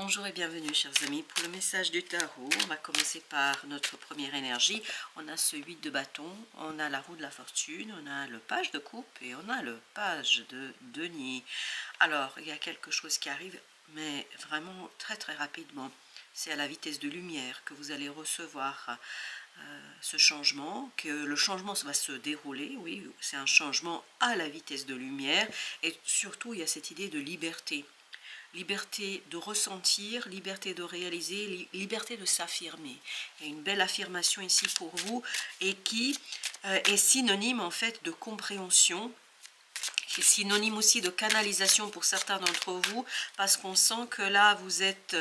Bonjour et bienvenue chers amis pour le message du tarot. On va commencer par notre première énergie. On a ce 8 de bâton, on a la roue de la fortune, on a le page de coupe et on a le page de denier. Alors il y a quelque chose qui arrive mais vraiment très rapidement. C'est à la vitesse de lumière que vous allez recevoir ce changement, que le changement va se dérouler. Oui, c'est un changement à la vitesse de lumière et surtout il y a cette idée de liberté. Liberté de ressentir, liberté de réaliser, liberté de s'affirmer. Il y a une belle affirmation ici pour vous et qui est synonyme en fait de compréhension, qui est synonyme aussi de canalisation pour certains d'entre vous, parce qu'on sent que là vous êtes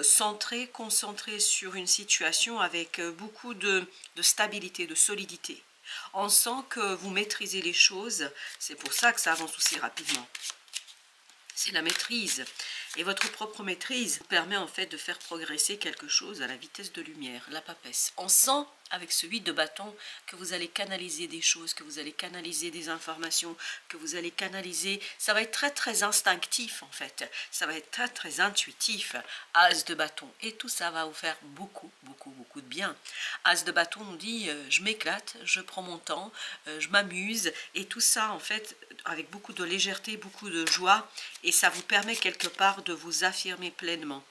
centré, concentré sur une situation avec beaucoup de stabilité, de solidité. On sent que vous maîtrisez les choses, c'est pour ça que ça avance aussi rapidement. C'est la maîtrise. Et votre propre maîtrise permet en fait de faire progresser quelque chose à la vitesse de lumière, la papesse. On sent avec ce 8 de bâton que vous allez canaliser des choses, que vous allez canaliser des informations, que vous allez canaliser. Ça va être très instinctif en fait. Ça va être très intuitif. As de bâton. Et tout ça va vous faire beaucoup de bien. As de bâton nous dit je m'éclate, je prends mon temps, je m'amuse. Et tout ça en fait avec beaucoup de légèreté, beaucoup de joie. Et ça vous permet quelque part de vous affirmer pleinement.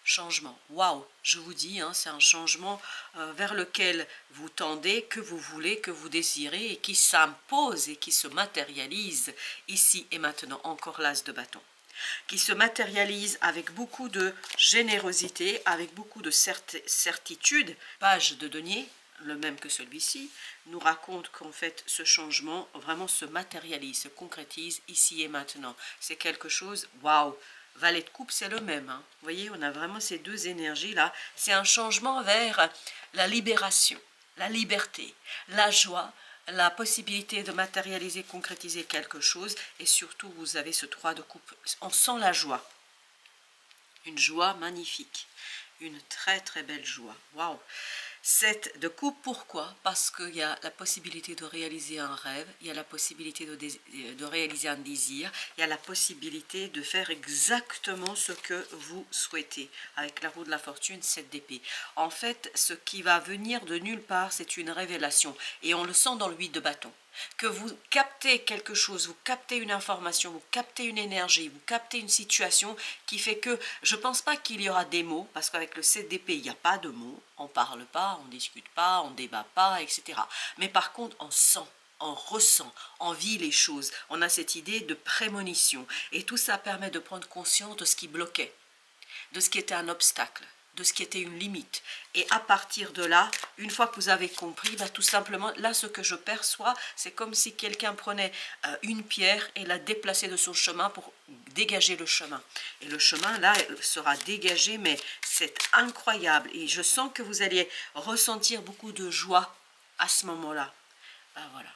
Changement, waouh, je vous dis, hein, c'est un changement vers lequel vous tendez, que vous voulez, que vous désirez et qui s'impose et qui se matérialise ici et maintenant, encore l'as de bâton, qui se matérialise avec beaucoup de générosité, avec beaucoup de certitude. Page de denier, le même que celui-ci, nous raconte qu'en fait ce changement vraiment se matérialise, se concrétise ici et maintenant. C'est quelque chose, waouh. Valet de coupe, c'est le même. Hein. Vous voyez, on a vraiment ces deux énergies-là. C'est un changement vers la libération, la liberté, la joie, la possibilité de matérialiser, concrétiser quelque chose. Et surtout, vous avez ce 3 de coupe. On sent la joie. Une joie magnifique. Une très belle joie. Waouh! 7 de coupe, pourquoi? Parce qu'il y a la possibilité de réaliser un rêve, il y a la possibilité de réaliser un désir, il y a la possibilité de faire exactement ce que vous souhaitez. Avec la roue de la fortune, 7 d'épée. En fait, ce qui va venir de nulle part, c'est une révélation. Et on le sent dans le 8 de bâton. Que vous captez quelque chose, vous captez une information, vous captez une énergie, vous captez une situation qui fait que, je ne pense pas qu'il y aura des mots, parce qu'avec le 7 d'épée, il n'y a pas de mots, on ne parle pas, on ne discute pas, on ne débat pas, etc. Mais par contre, on sent, on ressent, on vit les choses, on a cette idée de prémonition, et tout ça permet de prendre conscience de ce qui bloquait, de ce qui était un obstacle, de ce qui était une limite. Et à partir de là, une fois que vous avez compris, bah, tout simplement, là, ce que je perçois, c'est comme si quelqu'un prenait une pierre et la déplaçait de son chemin pour dégager le chemin. Et le chemin, là, sera dégagé, mais c'est incroyable. Et je sens que vous allez ressentir beaucoup de joie à ce moment-là. Ben voilà.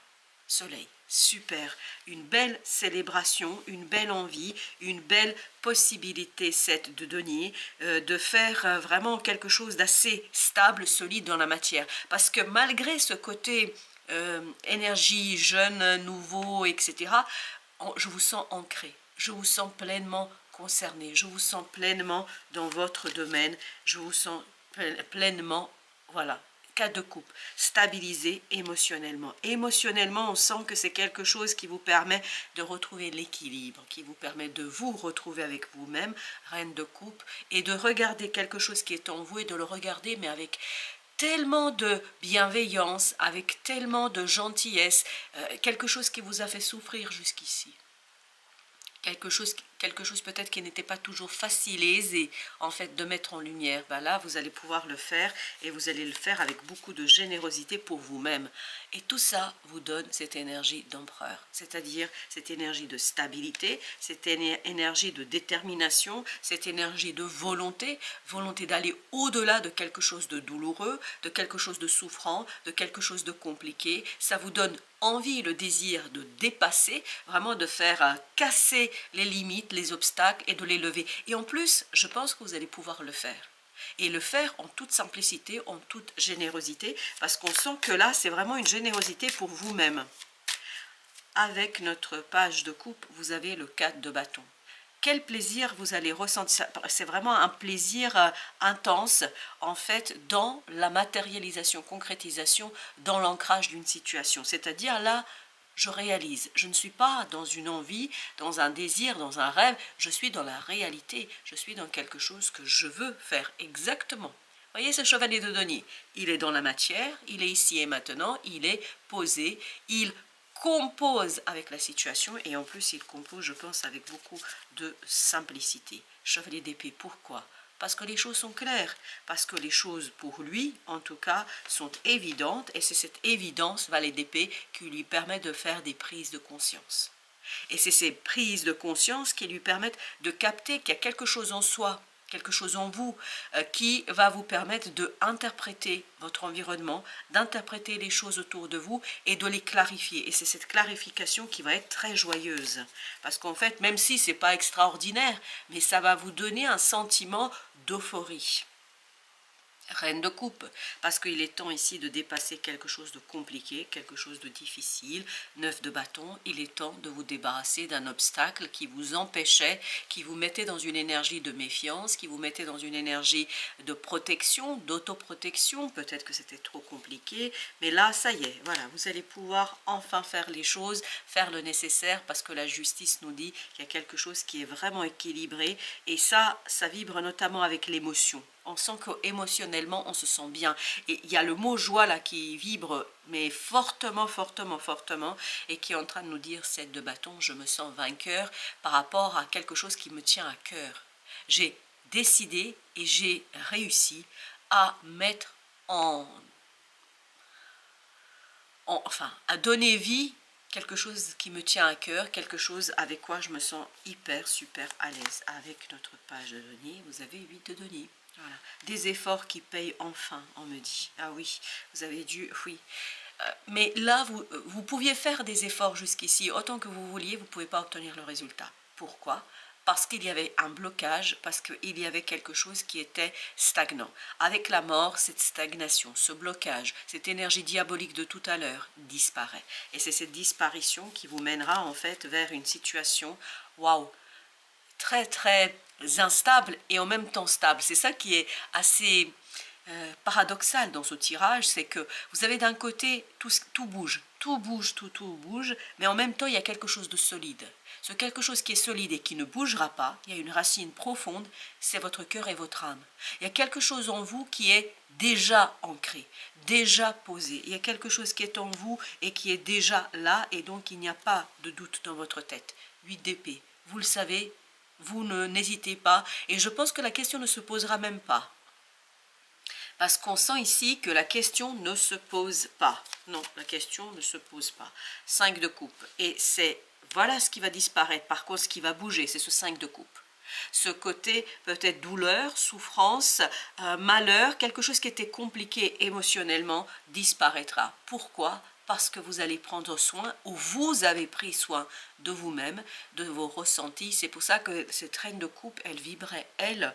Soleil, super, une belle célébration, une belle envie, une belle possibilité, 7 de denier, de faire vraiment quelque chose d'assez stable, solide dans la matière. Parce que malgré ce côté énergie, jeune, nouveau, etc., je vous sens ancré, je vous sens pleinement concerné, je vous sens pleinement dans votre domaine, je vous sens pleinement, voilà. 4 de coupe, stabilisé émotionnellement. Émotionnellement, on sent que c'est quelque chose qui vous permet de retrouver l'équilibre, qui vous permet de vous retrouver avec vous-même, reine de coupe, et de regarder quelque chose qui est en vous et de le regarder, mais avec tellement de bienveillance, avec tellement de gentillesse, quelque chose qui vous a fait souffrir jusqu'ici. Quelque chose peut-être qui n'était pas toujours facile et aisé en fait de mettre en lumière. Ben là, vous allez pouvoir le faire et vous allez le faire avec beaucoup de générosité pour vous-même. Et tout ça vous donne cette énergie d'empereur, c'est-à-dire cette énergie de stabilité, cette énergie de détermination, cette énergie de volonté, volonté d'aller au-delà de quelque chose de douloureux, de quelque chose de souffrant, de quelque chose de compliqué. Ça vous donne envie, le désir de dépasser, vraiment de faire casser les limites, les obstacles et de les lever. Et en plus, je pense que vous allez pouvoir le faire. Et le faire en toute simplicité, en toute générosité, parce qu'on sent que là, c'est vraiment une générosité pour vous-même. Avec notre page de coupe, vous avez le 4 de bâton. quel plaisir vous allez ressentir. C'est vraiment un plaisir intense, en fait, dans la matérialisation, concrétisation, dans l'ancrage d'une situation. C'est-à-dire là, je réalise. Je ne suis pas dans une envie, dans un désir, dans un rêve. Je suis dans la réalité. Je suis dans quelque chose que je veux faire exactement. Vous voyez ce chevalier de denier, il est dans la matière, il est ici et maintenant, il est posé, il compose avec la situation et en plus il compose, je pense, avec beaucoup de simplicité. Chevalier d'épée, pourquoi? Parce que les choses sont claires, parce que les choses pour lui, en tout cas, sont évidentes et c'est cette évidence, valet d'épée, qui lui permet de faire des prises de conscience. Et c'est ces prises de conscience qui lui permettent de capter qu'il y a quelque chose en soi, quelque chose en vous qui va vous permettre d'interpréter votre environnement, d'interpréter les choses autour de vous et de les clarifier. Et c'est cette clarification qui va être très joyeuse. Parce qu'en fait, même si ce n'est pas extraordinaire, mais ça va vous donner un sentiment d'euphorie. Reine de coupe, parce qu'il est temps ici de dépasser quelque chose de compliqué, quelque chose de difficile. 9 de bâton, il est temps de vous débarrasser d'un obstacle qui vous empêchait, qui vous mettait dans une énergie de méfiance, qui vous mettait dans une énergie de protection, d'autoprotection. Peut-être que c'était trop compliqué, mais là, ça y est, voilà, vous allez pouvoir enfin faire les choses, faire le nécessaire, parce que la justice nous dit qu'il y a quelque chose qui est vraiment équilibré, et ça vibre notamment avec l'émotion. On sent qu'émotionnellement, on se sent bien. Et il y a le mot joie là qui vibre, mais fortement, fortement, fortement, et qui est en train de nous dire, 7 de bâton, je me sens vainqueur par rapport à quelque chose qui me tient à cœur. J'ai décidé et j'ai réussi à mettre enfin, à donner vie quelque chose qui me tient à cœur, quelque chose avec quoi je me sens hyper, super à l'aise. Avec notre page de denier, vous avez 8 de denier. Voilà. Des efforts qui payent enfin, on me dit. Ah oui, vous avez dû, oui. Mais là, vous pouviez faire des efforts jusqu'ici, autant que vous vouliez, vous ne pouvez pas obtenir le résultat. Pourquoi? Parce qu'il y avait un blocage, parce qu'il y avait quelque chose qui était stagnant. Avec la mort, cette stagnation, ce blocage, cette énergie diabolique de tout à l'heure disparaît. Et c'est cette disparition qui vous mènera en fait vers une situation, waouh, très très instable et en même temps stable. C'est ça qui est assez paradoxal dans ce tirage, c'est que vous avez d'un côté tout bouge, tout bouge, tout bouge, mais en même temps il y a quelque chose de solide. Ce quelque chose qui est solide et qui ne bougera pas, il y a une racine profonde, c'est votre cœur et votre âme. Il y a quelque chose en vous qui est déjà ancré, déjà posé. Il y a quelque chose qui est en vous et qui est déjà là, et donc il n'y a pas de doute dans votre tête. 8 d'épée, vous le savez, vous n'hésitez pas, et je pense que la question ne se posera même pas. Parce qu'on sent ici que la question ne se pose pas. Non, la question ne se pose pas. 5 de coupe. Et c'est, voilà ce qui va disparaître. Par contre, ce qui va bouger, c'est ce 5 de coupe. Ce côté peut-être douleur, souffrance, malheur, quelque chose qui était compliqué émotionnellement disparaîtra. Pourquoi? Parce que vous allez prendre soin, ou vous avez pris soin de vous-même, de vos ressentis. C'est pour ça que cette reine de coupe, elle vibrait, elle,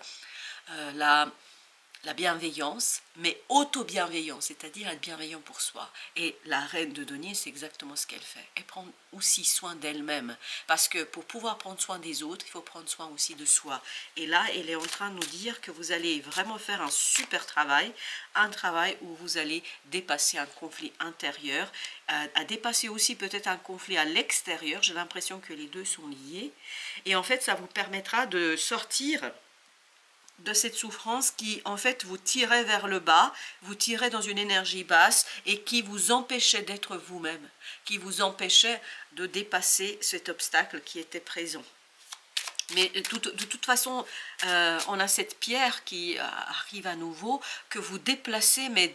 la bienveillance, mais auto-bienveillance, c'est-à-dire être bienveillant pour soi. Et la reine de denier, c'est exactement ce qu'elle fait. Elle prend aussi soin d'elle-même, parce que pour pouvoir prendre soin des autres, il faut prendre soin aussi de soi. Et là, elle est en train de nous dire que vous allez vraiment faire un super travail, un travail où vous allez dépasser un conflit intérieur, à dépasser aussi peut-être un conflit à l'extérieur. J'ai l'impression que les deux sont liés. Et en fait, ça vous permettra de sortir de cette souffrance qui en fait vous tirait vers le bas, vous tirait dans une énergie basse et qui vous empêchait d'être vous-même, qui vous empêchait de dépasser cet obstacle qui était présent. Mais de toute façon, on a cette pierre qui arrive à nouveau, que vous déplacez, mais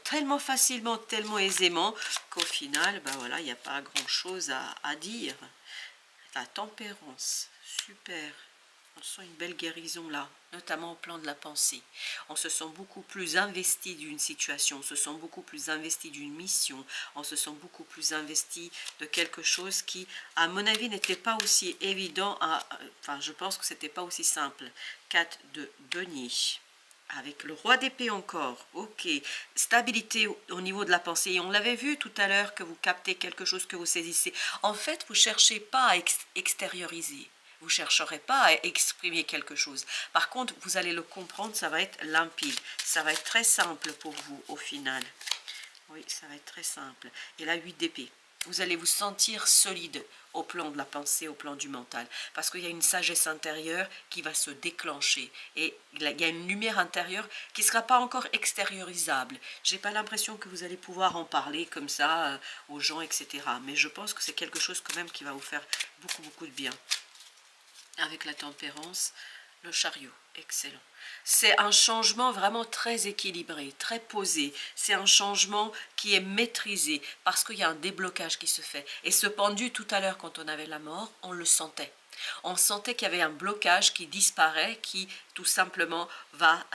tellement facilement, tellement aisément, qu'au final, ben voilà, il n'y a pas grand-chose à dire. La tempérance, super. On sent une belle guérison là, notamment au plan de la pensée. On se sent beaucoup plus investi d'une situation, on se sent beaucoup plus investi d'une mission, on se sent beaucoup plus investi de quelque chose qui, à mon avis, n'était pas aussi évident, enfin je pense que c'était pas aussi simple. 4 de denier. Avec le roi d'épée encore, ok, stabilité au niveau de la pensée, et on l'avait vu tout à l'heure que vous captez quelque chose que vous saisissez. En fait, vous ne cherchez pas à extérioriser, Vous chercherez pas à exprimer quelque chose. Par contre, vous allez le comprendre, ça va être limpide. Ça va être très simple pour vous au final. Oui, ça va être très simple. Et la 8 d'épée. Vous allez vous sentir solide au plan de la pensée, au plan du mental. Parce qu'il y a une sagesse intérieure qui va se déclencher. Et il y a une lumière intérieure qui ne sera pas encore extériorisable. Je n'ai pas l'impression que vous allez pouvoir en parler comme ça aux gens, etc. Mais je pense que c'est quelque chose quand même qui va vous faire beaucoup, beaucoup de bien. Avec la tempérance, le chariot, excellent. C'est un changement vraiment très équilibré, très posé. C'est un changement qui est maîtrisé parce qu'il y a un déblocage qui se fait. Et ce pendu, tout à l'heure, quand on avait la mort, on le sentait. On sentait qu'il y avait un blocage qui disparaît, qui tout simplement va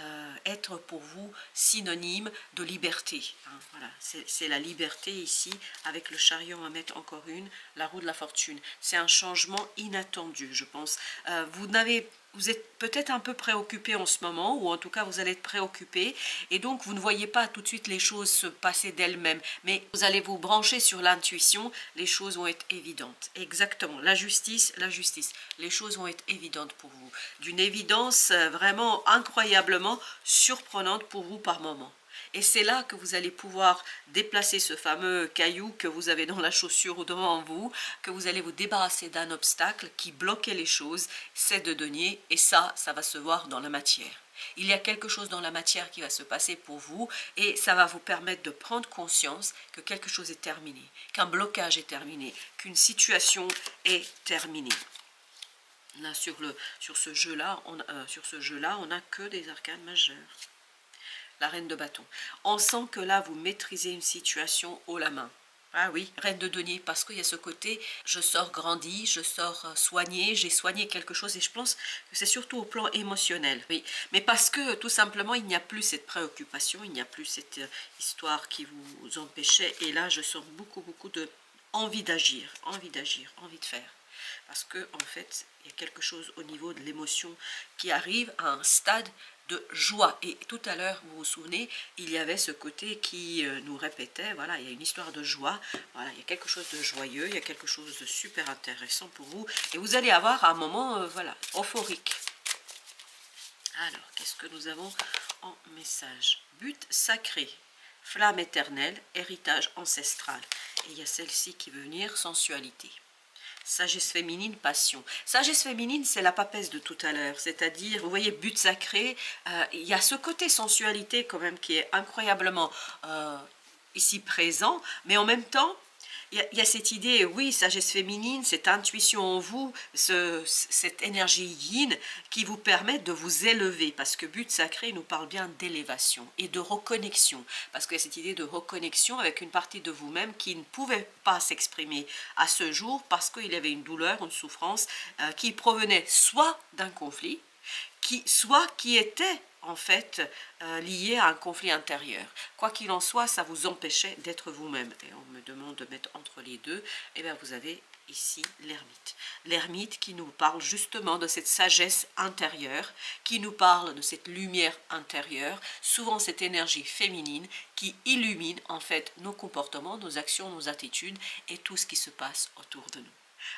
être pour vous synonyme de liberté. Hein, voilà, c'est la liberté ici, avec le chariot, on va mettre encore une, la roue de la fortune. C'est un changement inattendu, je pense. Vous êtes peut-être un peu préoccupé en ce moment, ou en tout cas vous allez être préoccupé, et donc vous ne voyez pas tout de suite les choses se passer d'elles-mêmes, mais vous allez vous brancher sur l'intuition, les choses vont être évidentes. Exactement, la justice, les choses vont être évidentes pour vous, d'une évidence vraiment incroyablement surprenante pour vous par moment. Et c'est là que vous allez pouvoir déplacer ce fameux caillou que vous avez dans la chaussure ou devant vous, que vous allez vous débarrasser d'un obstacle qui bloquait les choses, c'est de denier, et ça va se voir dans la matière. Il y a quelque chose dans la matière qui va se passer pour vous, et ça va vous permettre de prendre conscience que quelque chose est terminé, qu'un blocage est terminé, qu'une situation est terminée. Là, sur ce jeu-là, on n'a que des arcanes majeures. La reine de bâton. On sent que là, vous maîtrisez une situation haut la main. Ah oui, reine de denier, parce qu'il y a ce côté, je sors grandi, je sors soigné, j'ai soigné quelque chose, et je pense que c'est surtout au plan émotionnel. Oui, mais parce que tout simplement, il n'y a plus cette préoccupation, il n'y a plus cette histoire qui vous empêchait, et là, je sens beaucoup, beaucoup de envie d'agir, envie de faire. Parce que en fait, il y a quelque chose au niveau de l'émotion qui arrive à un stade de joie. Et tout à l'heure, vous vous souvenez, il y avait ce côté qui nous répétait, voilà, il y a une histoire de joie, voilà, il y a quelque chose de joyeux, il y a quelque chose de super intéressant pour vous, et vous allez avoir un moment, voilà, euphorique. Alors, qu'est-ce que nous avons en message? But sacré, flamme éternelle, héritage ancestral. Et il y a celle-ci qui veut venir, sensualité. Sagesse féminine, passion. Sagesse féminine, c'est la papesse de tout à l'heure, c'est-à-dire, vous voyez, but sacré, il y a ce côté sensualité quand même qui est incroyablement ici présent, mais en même temps, il y a cette idée, oui, sagesse féminine, cette intuition en vous, cette énergie yin qui vous permet de vous élever, parce que but sacré nous parle bien d'élévation et de reconnexion, parce qu'il y a cette idée de reconnexion avec une partie de vous-même qui ne pouvait pas s'exprimer à ce jour parce qu'il y avait une douleur, une souffrance qui provenait soit d'un conflit, soit qui était en fait lié à un conflit intérieur. Quoi qu'il en soit, ça vous empêchait d'être vous-même. Et on me demande de mettre entre les deux, et bien vous avez ici l'ermite. L'ermite qui nous parle justement de cette sagesse intérieure, qui nous parle de cette lumière intérieure, souvent cette énergie féminine qui illumine en fait nos comportements, nos actions, nos attitudes et tout ce qui se passe autour de nous.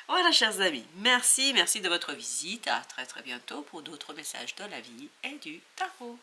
Voilà, chers amis, merci de votre visite. À très très bientôt pour d'autres messages de la vie et du tarot.